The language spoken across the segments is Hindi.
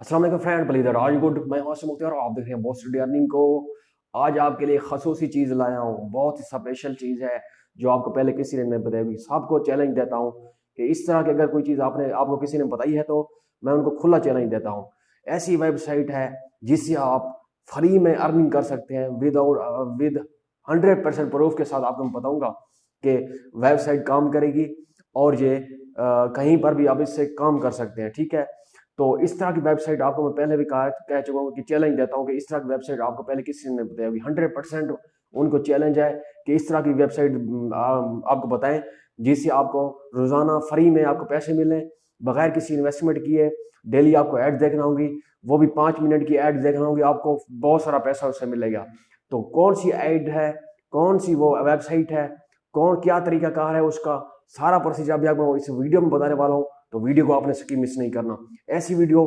अस्सलाम वालेकुम फ्रेंड, बलीदर आज गुड। मैं हूं मुख्तार, आप देख रहे हैं बॉस स्टडी अर्निंग को। आज आपके लिए खसूसी चीज़ लाया हूँ, बहुत ही स्पेशल चीज़ है जो आपको पहले किसी ने नहीं बताई। सबको चैलेंज देता हूँ कि इस तरह की अगर कोई चीज़ आपको किसी ने बताई है तो मैं उनको खुला चैलेंज देता हूँ। ऐसी वेबसाइट है जिससे आप फ्री में अर्निंग कर सकते हैं विद 100% प्रूफ के साथ। आपको मैं बताऊंगा कि वेबसाइट काम करेगी और ये कहीं पर भी आप इससे काम कर सकते हैं। ठीक है, तो इस तरह की वेबसाइट आपको मैं पहले भी कह चुका हूँ कि चैलेंज देता हूँ कि इस तरह की वेबसाइट आपको पहले किसी ने बताई होगी। 100% उनको चैलेंज है कि इस तरह की वेबसाइट आपको बताएं जिससे आपको रोजाना फ्री में आपको पैसे मिले बगैर किसी इन्वेस्टमेंट किए। डेली आपको ऐड देखना होगी, वो भी 5 मिनट की ऐड देखना होगी, आपको बहुत सारा पैसा उससे मिलेगा। तो कौन सी ऐड है, कौन सी वो वेबसाइट है, कौन क्या तरीका कार है, उसका सारा प्रोसीजर अभी आपको इस वीडियो में बताने वाला हूँ। तो वीडियो को आपने स्किप मिस नहीं करना। ऐसी वीडियो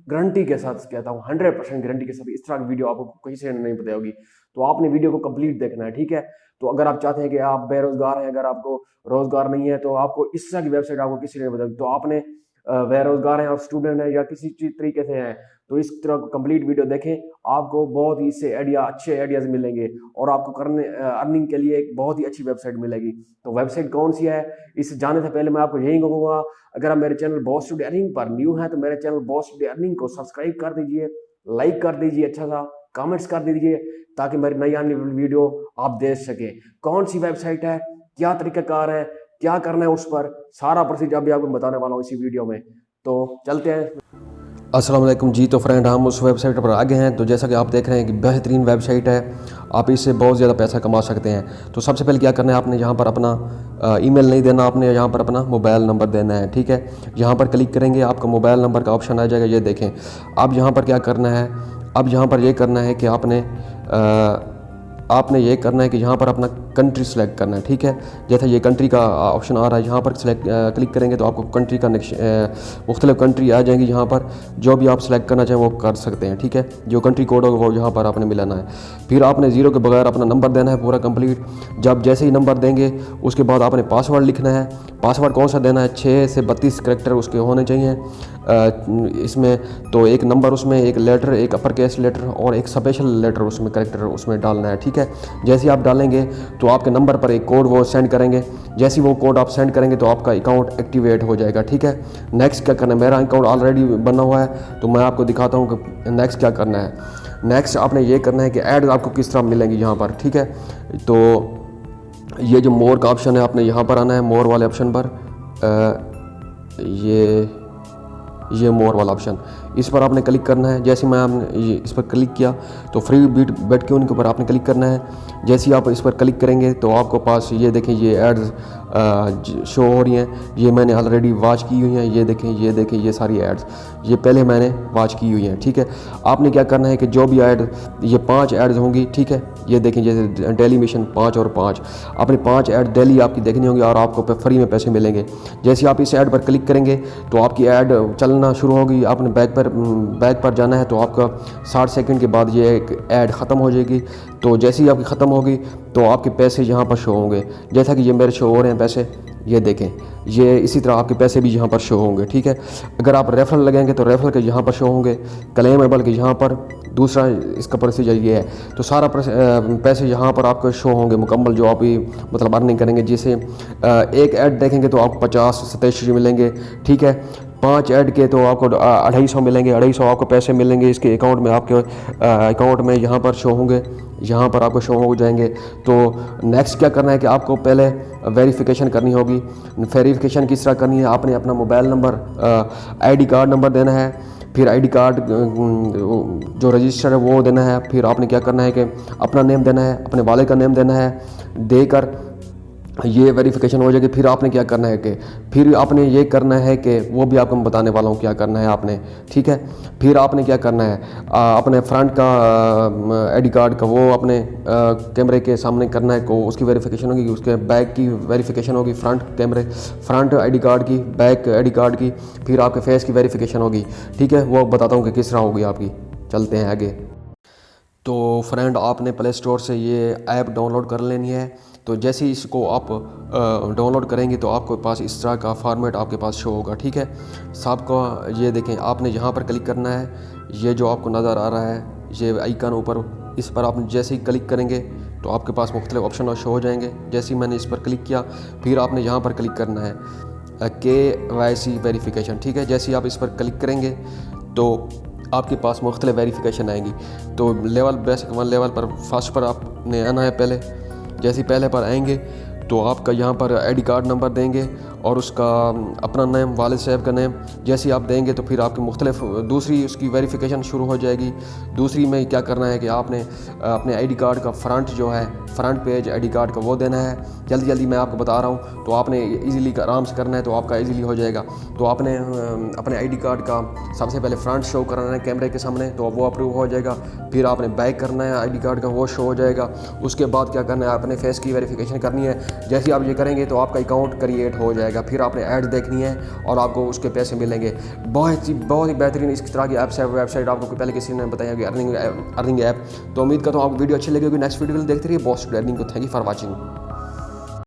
गारंटी के साथ कहता हूँ, 100% गारंटी के साथ इस तरह की वीडियो आपको कहीं से नहीं पता होगी। तो आपने वीडियो को कंप्लीट देखना है। ठीक है, तो अगर आप चाहते हैं कि आप बेरोजगार हैं, अगर आपको रोजगार नहीं है, तो आपको इस तरह की वेबसाइट आपको किसी ने बताई, तो आपने बेरोजगार हैं, आप स्टूडेंट हैं या किसी चीज तरीके से हैं, तो इस तरह कंप्लीट वीडियो देखें। आपको बहुत ही इससे अच्छे आइडियाज मिलेंगे और आपको करने अर्निंग के लिए एक बहुत ही अच्छी वेबसाइट मिलेगी। तो वेबसाइट कौन सी है, इसे जानने से पहले मैं आपको यही कहूँगा, अगर आप मेरे channel boss study earning per new हैं तो मेरे चैनल बॉस स्टडी अर्निंग को सब्सक्राइब कर दीजिए, लाइक कर दीजिए, अच्छा सा कमेंट्स कर दीजिए ताकि मेरी नई आने वाली वीडियो आप देख सकें। कौन सी वेबसाइट है, क्या तरीकाकार है, क्या करना है, उस पर सारा प्रोसीजर अभी आपको बताने वाला हूँ इसी वीडियो में। तो चलते हैं। अस्सलाम वालेकुम जी। तो फ्रेंड, हम उस वेबसाइट पर आ गए हैं। तो जैसा कि आप देख रहे हैं कि बेहतरीन वेबसाइट है, आप इससे बहुत ज़्यादा पैसा कमा सकते हैं। तो सबसे पहले क्या करना है, आपने यहाँ पर अपना ईमेल नहीं देना, आपने यहाँ पर अपना मोबाइल नंबर देना है। ठीक है, यहाँ पर क्लिक करेंगे, आपका मोबाइल नंबर का ऑप्शन आ जाएगा, ये देखें। अब यहाँ पर क्या करना है, अब यहाँ पर ये करना है कि आपने ये करना है कि यहाँ पर अपना कंट्री सेलेक्ट करना है। ठीक है, जैसे ये कंट्री का ऑप्शन आ रहा है, यहाँ पर क्लिक करेंगे तो आपको कंट्री का मुख्तलिफ कंट्री आ जाएंगी। यहाँ पर जो भी आप सेलेक्ट करना चाहें वो कर सकते हैं। ठीक है, जो कंट्री कोड होगा वो यहाँ पर आपने मिलाना है। फिर आपने ज़ीरो के बगैर अपना नंबर देना है पूरा कंप्लीट। जब जैसे ही नंबर देंगे उसके बाद आपने पासवर्ड लिखना है। पासवर्ड कौन सा देना है, 6 से 32 करैक्टर उसके होने चाहिए इसमें। तो एक नंबर, उसमें एक लेटर, एक अपर केस लेटर और एक स्पेशल लेटर उसमें करैक्टर उसमें डालना है। ठीक है, जैसे ही आप डालेंगे तो आपके नंबर पर एक कोड वो सेंड करेंगे। जैसे ही वो कोड आप सेंड करेंगे तो आपका अकाउंट एक्टिवेट हो जाएगा। ठीक है, नेक्स्ट क्या करना है, मेरा अकाउंट ऑलरेडी बना हुआ है तो मैं आपको दिखाता हूँ कि नेक्स्ट क्या करना है। नेक्स्ट आपने ये करना है कि ऐड आपको किस तरह मिलेंगी यहाँ पर। ठीक है, तो ये जो मोर का ऑप्शन है, आपने यहाँ पर आना है, मोर वाले ऑप्शन पर। ये मोर वाला ऑप्शन, इस पर आपने क्लिक करना है। जैसे मैं आपने ये इस पर क्लिक किया तो फ्री बीट बैठ के उनके ऊपर आपने क्लिक करना है। जैसे ही आप इस पर क्लिक करेंगे तो आपको पास ये देखें, ये एड्स शो हो रही हैं। ये मैंने ऑलरेडी वॉच की हुई हैं, ये देखें ये सारी एड्स ये पहले मैंने वॉच की हुई हैं। ठीक है, आपने क्या करना है कि जो भी ऐड, ये 5 एड्स होंगी। ठीक है, ये देखें, जैसे डेली मिशन 5 और 5, आपने 5 ऐड डेली आपकी देखनी होंगी और आपको फ्री में पैसे मिलेंगे। जैसे आप इस ऐड पर क्लिक करेंगे तो आपकी ऐड चलना शुरू होगी। आपने बैक पर जाना है तो आपका 60 सेकंड के बाद ये एक ऐड ख़त्म हो जाएगी। तो जैसे ही आपकी ख़त्म होगी तो आपके पैसे यहाँ पर शो होंगे, जैसा कि ये मेरे शो हो रहे हैं पैसे, ये देखें। ये इसी तरह आपके पैसे भी यहाँ पर शो होंगे। ठीक है, अगर आप रेफरल लगेंगे तो रेफरल के यहाँ पर शो होंगे, क्लेमेबल के यहाँ पर। दूसरा इसका प्रोसीजर ये है, तो सारा पैसे यहाँ पर आपको शो होंगे मुकम्मल, जो आप मतलब अर्निंग करेंगे। जैसे एक ऐड देखेंगे तो आपको 50-27 मिलेंगे। ठीक है, 5 ऐड के तो आपको 250 मिलेंगे, 250 आपको पैसे मिलेंगे इसके अकाउंट में, आपके अकाउंट में यहाँ पर शो होंगे, यहाँ पर आपको शो हो जाएंगे। तो नेक्स्ट क्या करना है कि आपको पहले वेरिफिकेशन करनी होगी। वेरिफिकेशन किस तरह करनी है, आपने अपना mobile number, ID card number देना है, फिर आईडी कार्ड जो रजिस्टर है वो देना है। फिर आपने क्या करना है कि अपना नेम देना है, अपने वाले का नेम देना है, देकर ये वेरिफिकेशन हो जाएगी। फिर आपने क्या करना है कि फिर आपने ये करना है कि वो भी आपको मैं बताने वाला हूँ क्या करना है आपने। ठीक है, फिर आपने क्या करना है, अपने फ्रंट का आईडी कार्ड का वो अपने कैमरे के सामने करना है को उसकी वेरिफिकेशन होगी, उसके बैक की वेरिफिकेशन होगी, फ्रंट आईडी कार्ड की, बैक आईडी कार्ड की, फिर आपके फेस की वेरिफिकेशन होगी। ठीक है, वो बताता हूँ कि किस तरह होगी आपकी। चलते हैं आगे। तो फ्रेंड, आपने प्ले स्टोर से ये ऐप डाउनलोड कर लेनी है। तो जैसे ही इसको आप डाउनलोड करेंगे तो आपके पास इस तरह का फॉर्मेट आपके पास शो होगा। ठीक है, सबको ये देखें, आपने यहाँ पर क्लिक करना है, ये जो आपको नज़र आ रहा है ये आइकन ऊपर, इस पर आप जैसे ही क्लिक करेंगे तो आपके पास मुख्तलिफ ऑप्शन शो हो जाएंगे। जैसे ही मैंने इस पर क्लिक किया, फिर आपने यहाँ पर क्लिक करना है KYC वेरिफिकेशन। ठीक है, जैसे ही आप इस पर क्लिक करेंगे तो आपके पास मुख्तलिफ वेरिफिकेशन आएंगी। तो लेवल बेसिक 1 लेवल पर फर्स्ट पर आपने आना है पहले। जैसे ही पहले पर आएंगे तो आपका यहाँ पर ID कार्ड नंबर देंगे और उसका अपना नेम, वालिद साहब का नेम जैसे ही आप देंगे तो फिर आपकी मुख्तलिफ दूसरी उसकी वेरिफिकेशन शुरू हो जाएगी। दूसरी में क्या करना है कि आपने अपने ID कार्ड का फ्रंट जो है, फ्रंट पेज ID कार्ड का वो देना है। जल्दी जल्दी मैं आपको बता रहा हूँ, तो आपने इजीली आराम से करना है तो आपका इजीली हो जाएगा। तो आपने अपने ID कार्ड का सबसे पहले फ्रंट शो कराना है कैमरे के सामने, तो वो अप्रूव हो जाएगा। फिर आपने बैक करना है ID कार्ड का, वो शो हो जाएगा। उसके बाद क्या करना है, अपने फेस की वेरिफिकेशन करनी है। जैसे ही आप ये करेंगे तो आपका अकाउंट क्रिएट हो जाएगा। फिर आपने ऐड देखनी है और आपको उसके पैसे मिलेंगे। बहुत ही बेहतरीन इस तरह की ऐप्स है, वेबसाइट आपको पहले किसी ने बताया कि अर्निंग ऐप। तो उम्मीद करता हूँ आपको वीडियो अच्छी लगी होगी। नेक्स्ट वीडियो देखते रहिए बॉस अर्निंग को। Thank you for watching.